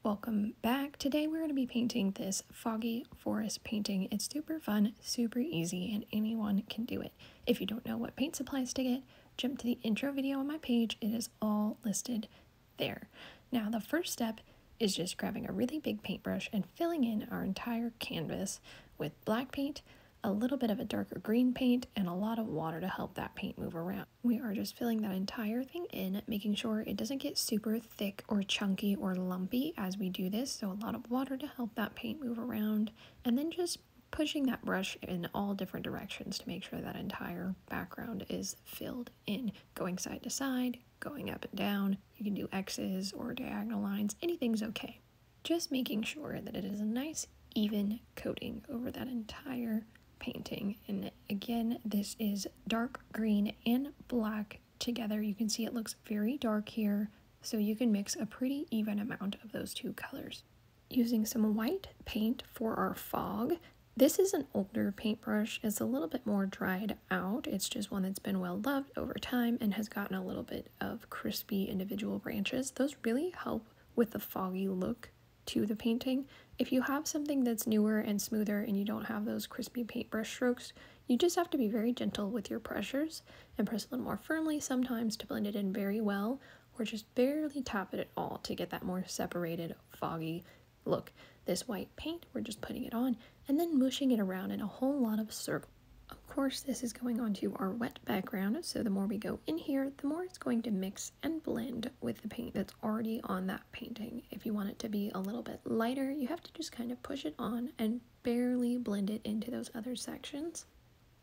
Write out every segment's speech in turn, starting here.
Welcome back. Today we're going to be painting this Foggy Forest painting. It's super fun, super easy, and anyone can do it. If you don't know what paint supplies to get, jump to the intro video on my page. It is all listed there. Now the first step is just grabbing a really big paintbrush and filling in our entire canvas with black paint, a little bit of a darker green paint, and a lot of water to help that paint move around. We are just filling that entire thing in, making sure it doesn't get super thick or chunky or lumpy as we do this. So a lot of water to help that paint move around, and then just pushing that brush in all different directions to make sure that entire background is filled in, going side to side, going up and down. You can do X's or diagonal lines, anything's okay. Just making sure that it is a nice even coating over that entire painting. And again, this is dark green and black together. You can see it looks very dark here, so you can mix a pretty even amount of those two colors. Using some white paint for our fog. This is an older paintbrush. It's a little bit more dried out. It's just one that's been well loved over time and has gotten a little bit of crispy individual branches. Those really help with the foggy look to the painting. If you have something that's newer and smoother and you don't have those crispy paintbrush strokes, you just have to be very gentle with your pressures and press a little more firmly sometimes to blend it in very well, or just barely tap it at all to get that more separated foggy look. This white paint, we're just putting it on and then mushing it around in a whole lot of circles. Of course, this is going onto our wet background, so the more we go in here, the more it's going to mix and blend with the paint that's already on that painting. If you want it to be a little bit lighter, you have to just kind of push it on and barely blend it into those other sections.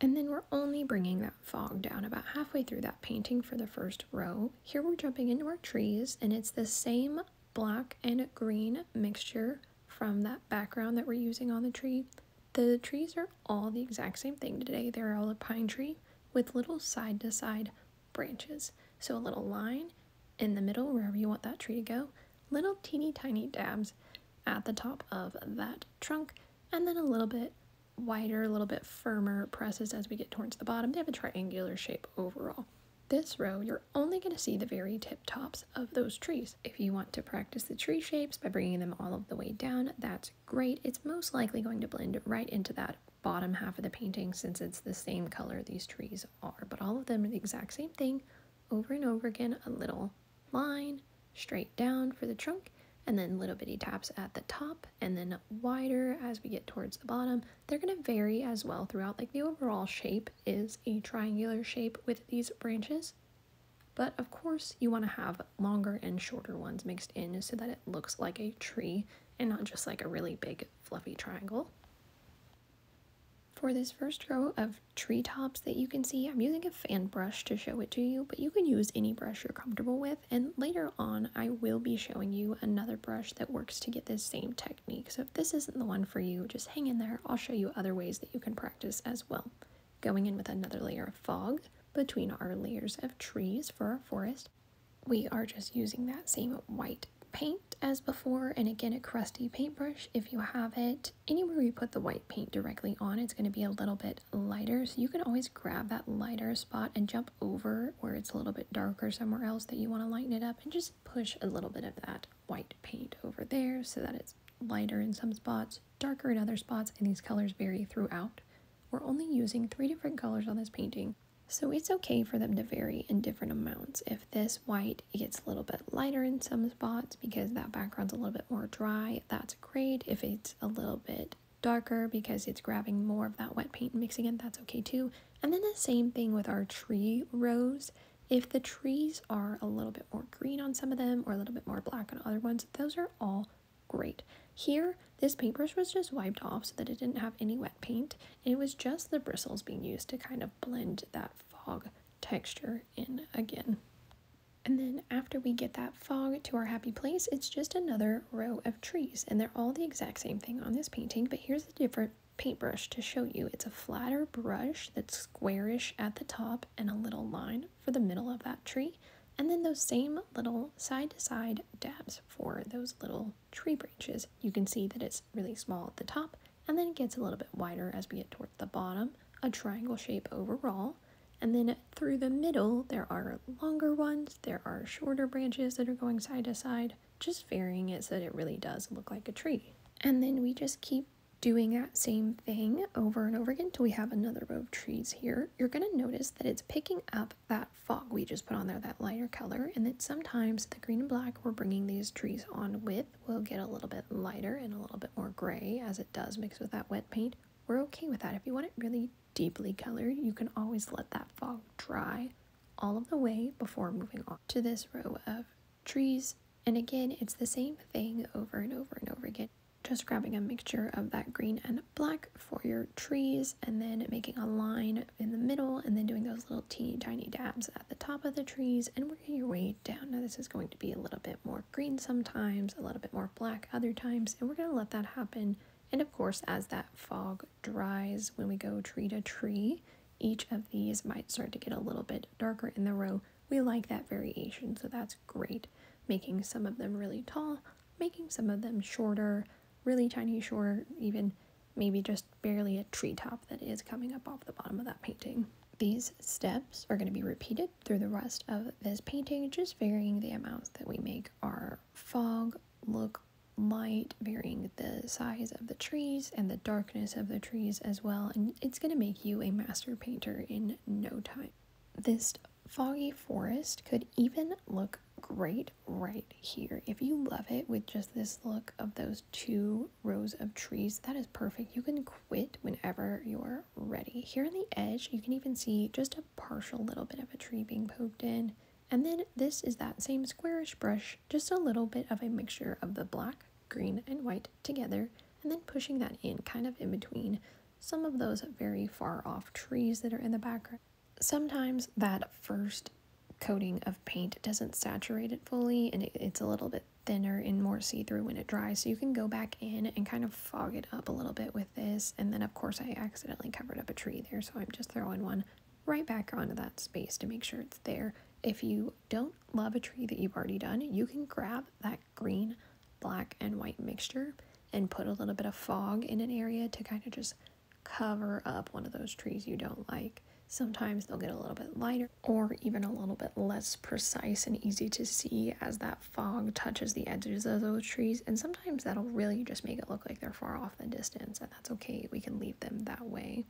And then we're only bringing that fog down about halfway through that painting for the first row. Here we're jumping into our trees, and it's the same black and green mixture from that background that we're using on the tree. The trees are all the exact same thing today. They're all a pine tree with little side-to-side branches. So a little line in the middle wherever you want that tree to go, little teeny tiny dabs at the top of that trunk, and then a little bit wider, a little bit firmer presses as we get towards the bottom. They have a triangular shape overall. This row, you're only going to see the very tip tops of those trees. If you want to practice the tree shapes by bringing them all of the way down, that's great. It's most likely going to blend right into that bottom half of the painting since it's the same color these trees are. But all of them are the exact same thing over and over again. A little line straight down for the trunk, and then little bitty taps at the top, and then wider as we get towards the bottom. They're going to vary as well throughout. Like the overall shape is a triangular shape with these branches, but of course you want to have longer and shorter ones mixed in so that it looks like a tree and not just like a really big fluffy triangle. For this first row of treetops that you can see, I'm using a fan brush to show it to you, but you can use any brush you're comfortable with, and later on I will be showing you another brush that works to get this same technique. So if this isn't the one for you, just hang in there. I'll show you other ways that you can practice as well. Going in with another layer of fog between our layers of trees for our forest, we are just using that same white paint as before, and again a crusty paintbrush if you have it. Anywhere you put the white paint directly on, it's going to be a little bit lighter, so you can always grab that lighter spot and jump over where it's a little bit darker somewhere else that you want to lighten it up, and just push a little bit of that white paint over there so that it's lighter in some spots, darker in other spots, and these colors vary throughout. We're only using 3 different colors on this painting, so it's okay for them to vary in different amounts. If this white gets a little bit lighter in some spots because that background's a little bit more dry, that's great. If it's a little bit darker because it's grabbing more of that wet paint and mixing it, that's okay too. And then the same thing with our tree rows. If the trees are a little bit more green on some of them or a little bit more black on other ones, those are all great. Here, this paintbrush was just wiped off so that it didn't have any wet paint, and it was just the bristles being used to kind of blend that fog texture in again. And then after we get that fog to our happy place, it's just another row of trees, and they're all the exact same thing on this painting, but here's a different paintbrush to show you. It's a flatter brush that's squarish at the top and a little line for the middle of that tree. And then those same little side-to-side dabs for those little tree branches. You can see that it's really small at the top, and then it gets a little bit wider as we get towards the bottom, a triangle shape overall. And then through the middle, there are longer ones, there are shorter branches that are going side to side, just varying it so that it really does look like a tree. And then we just keep doing that same thing over and over again until we have another row of trees here. You're going to notice that it's picking up that fog we just put on there, that lighter color, and that sometimes the green and black we're bringing these trees on with will get a little bit lighter and a little bit more gray as it does mix with that wet paint. We're okay with that. If you want it really deeply colored, you can always let that fog dry all of the way before moving on to this row of trees. And again, it's the same thing over and over and over again. Just grabbing a mixture of that green and black for your trees, and then making a line in the middle, and then doing those little teeny tiny dabs at the top of the trees and working your way down. Now this is going to be a little bit more green sometimes, a little bit more black other times, and we're going to let that happen. And of course, as that fog dries, when we go tree to tree, each of these might start to get a little bit darker in the row. We like that variation, so that's great. Making some of them really tall, making some of them shorter, really tiny short, even maybe just barely a treetop that is coming up off the bottom of that painting. These steps are going to be repeated through the rest of this painting, just varying the amounts that we make our fog look light, varying the size of the trees and the darkness of the trees as well, and it's going to make you a master painter in no time. This foggy forest could even look great right here. If you love it with just this look of those two rows of trees, that is perfect. You can quit whenever you're ready. Here on the edge, you can even see just a partial little bit of a tree being poked in. And then this is that same squarish brush, just a little bit of a mixture of the black, green, and white together, and then pushing that in kind of in between some of those very far off trees that are in the background. Sometimes that first coating of paint doesn't saturate it fully, and it's a little bit thinner and more see-through when it dries, so you can go back in and kind of fog it up a little bit with this. And then of course I accidentally covered up a tree there, so I'm just throwing one right back onto that space to make sure it's there. If you don't love a tree that you've already done, you can grab that green, black, and white mixture and put a little bit of fog in an area to kind of just cover up one of those trees you don't like. Sometimes they'll get a little bit lighter or even a little bit less precise and easy to see as that fog touches the edges of those trees, and sometimes that'll really just make it look like they're far off in the distance, and that's okay. We can leave them that way.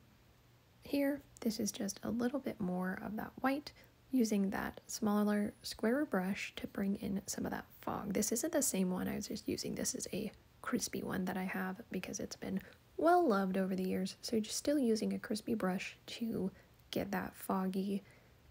Here, this is just a little bit more of that white, using that smaller, squarer brush to bring in some of that fog. This isn't the same one I was just using. This is a crispy one that I have because it's been well loved over the years, so just still using a crispy brush to get that foggy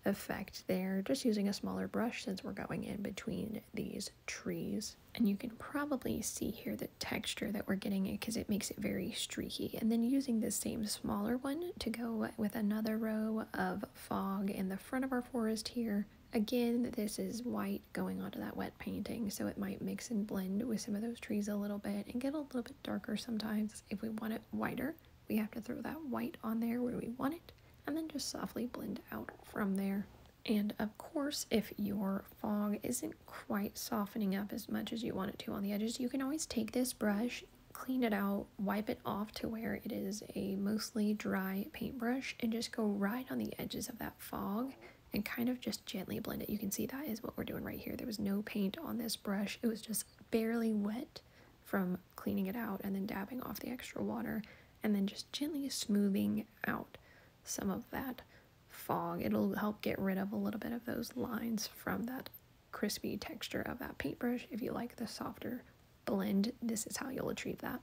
effect there, just using a smaller brush since we're going in between these trees. And you can probably see here the texture that we're getting it because it makes it very streaky. And then using this same smaller one to go with another row of fog in the front of our forest here. Again, this is white going onto that wet painting, so it might mix and blend with some of those trees a little bit and get a little bit darker sometimes. If we want it whiter, we have to throw that white on there where we want it, and then just softly blend out from there. And of course, if your fog isn't quite softening up as much as you want it to on the edges, you can always take this brush, clean it out, wipe it off to where it is a mostly dry paintbrush, and just go right on the edges of that fog and kind of just gently blend it. You can see that is what we're doing right here. There was no paint on this brush. It was just barely wet from cleaning it out and then dabbing off the extra water, and then just gently smoothing out some of that fog. It'll help get rid of a little bit of those lines from that crispy texture of that paintbrush. If you like the softer blend, this is how you'll achieve that.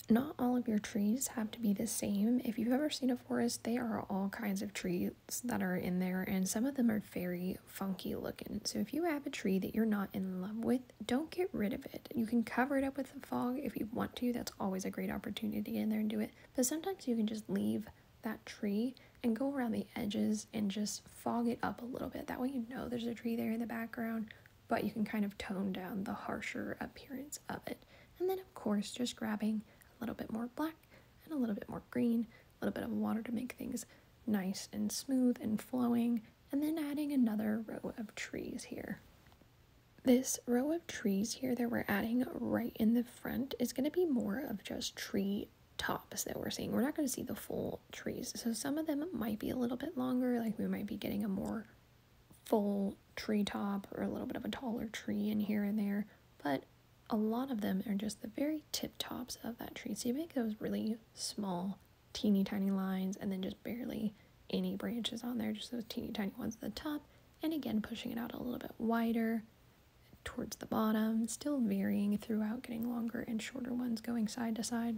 Not all of your trees have to be the same. If you've ever seen a forest, there are all kinds of trees that are in there, and some of them are very funky looking. So if you have a tree that you're not in love with, don't get rid of it. You can cover it up with the fog if you want to. That's always a great opportunity to get in there and do it. But sometimes you can just leave that tree and go around the edges and just fog it up a little bit. That way you know there's a tree there in the background, but you can kind of tone down the harsher appearance of it. And then of course, just grabbing a little bit more black and a little bit more green, a little bit of water to make things nice and smooth and flowing, and then adding another row of trees here. This row of trees here that we're adding right in the front is going to be more of just tree tops that we're seeing. We're not going to see the full trees. So some of them might be a little bit longer, like we might be getting a more full tree top or a little bit of a taller tree in here and there, but a lot of them are just the very tip tops of that tree. So you make those really small, teeny tiny lines and then just barely any branches on there, just those teeny tiny ones at the top, and again pushing it out a little bit wider towards the bottom, still varying throughout, getting longer and shorter ones going side to side.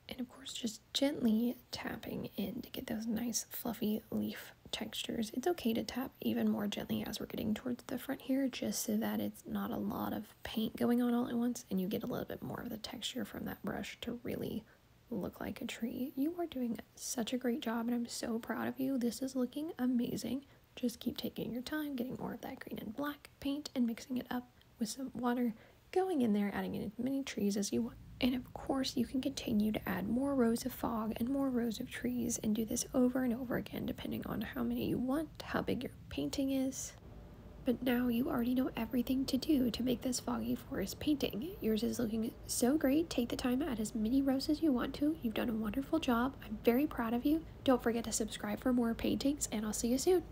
And of course, just gently tapping in to get those nice fluffy leaf textures. It's okay to tap even more gently as we're getting towards the front here, just so that it's not a lot of paint going on all at once and you get a little bit more of the texture from that brush to really look like a tree. You are doing such a great job and I'm so proud of you. This is looking amazing. Just keep taking your time, getting more of that green and black paint and mixing it up with some water, going in there, adding in as many trees as you want. And of course, you can continue to add more rows of fog and more rows of trees and do this over and over again, depending on how many you want, how big your painting is. But now you already know everything to do to make this foggy forest painting. Yours is looking so great. Take the time, add as many rows as you want to. You've done a wonderful job. I'm very proud of you. Don't forget to subscribe for more paintings, and I'll see you soon.